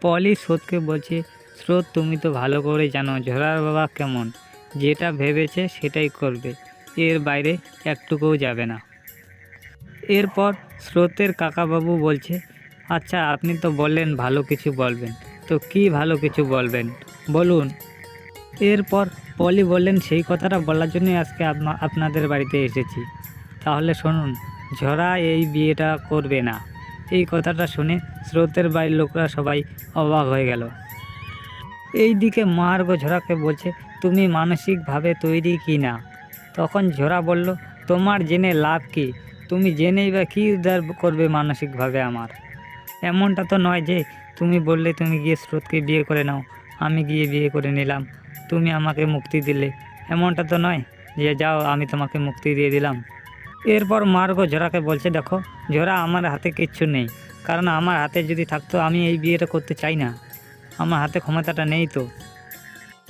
পলি স্রোতকে বলছে, স্রোত তুমি তো ভালো করে জানো ঝরার বাবা কেমন, যেটা ভেবেছে সেটাই করবে, এর বাইরে একটুকুও যাবে না। এরপর স্রোতের কাকাবাবু বলছে, আচ্ছা আপনি তো বললেন ভালো কিছু বলবেন, তো কি ভালো কিছু বলবেন বলুন। এরপর পলি বললেন, সেই কথাটা বলার জন্যই আজকে আপনাদের বাড়িতে এসেছি। তাহলে শুনুন, ঝরা এই বিয়েটা করবে না। এই কথাটা শুনে স্রোতের বাড়ির লোকরা সবাই অবাক হয়ে গেল। এইদিকে মহার্ঘ ঝরাকে বলছে, তুমি মানসিকভাবে তৈরি কি না? তখন ঝরা বলল, তোমার জেনে লাভ কি? তুমি জেনেই বা কী উদ্ধার করবে মানসিকভাবে আমার? এমনটা তো নয় যে তুমি বললে তুমি গিয়ে স্রোতকে বিয়ে করে নাও, আমি গিয়ে বিয়ে করে নিলাম, তুমি আমাকে মুক্তি দিলে। এমনটা তো নয় যে যাও আমি তোমাকে মুক্তি দিয়ে দিলাম। এরপর মার্গো ঝরাকে বলছে, দেখো ঝরা, আমার হাতে কিচ্ছু নেই, কারণ আমার হাতে যদি থাকতো আমি এই বিয়েটা করতে চাই না, আমার হাতে ক্ষমতাটা নেই তো।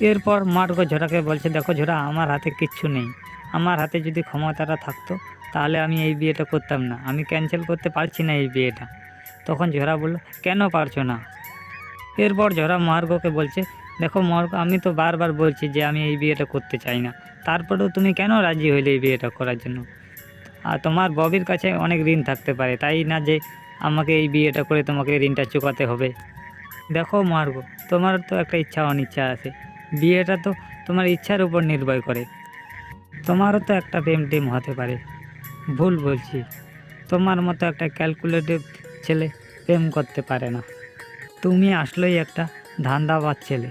এরপর মার্গো ঝরাকে বলছে, দেখো ঝরা, আমার হাতে কিচ্ছু নেই, আমার হাতে যদি ক্ষমতাটা থাকতো তাহলে আমি এই বিয়েটা করতাম না, আমি ক্যান্সেল করতে পারছি না এই বিয়েটা। তখন ঝরা বলল, কেন পারছো না? এরপর ঝরা মহার্ঘকে বলছে, দেখো মহার্ঘ, আমি তো বারবার বলছি যে আমি এই বিয়েটা করতে চাই না, তারপরেও তুমি কেন রাজি হইলে এই বিয়েটা করার জন্য? আর তোমার ববির কাছে অনেক ঋণ থাকতে পারে, তাই না যে আমাকে এই বিয়েটা করে তোমাকে ঋণটা চুকাতে হবে? দেখো মহার্ঘ, তোমার তো একটা ইচ্ছা অনিচ্ছা আছে, বিয়েটা তো তোমার ইচ্ছার উপর নির্ভর করে। তোমারও তো একটা প্রেম টেম হতে পারে। ভুল বলছি? তোমার মতো একটা ক্যালকুলেটিভ ছেলে প্রেম করতে পারে না। তুমি আসলেই একটা ধান্দাবাজ ছেলে।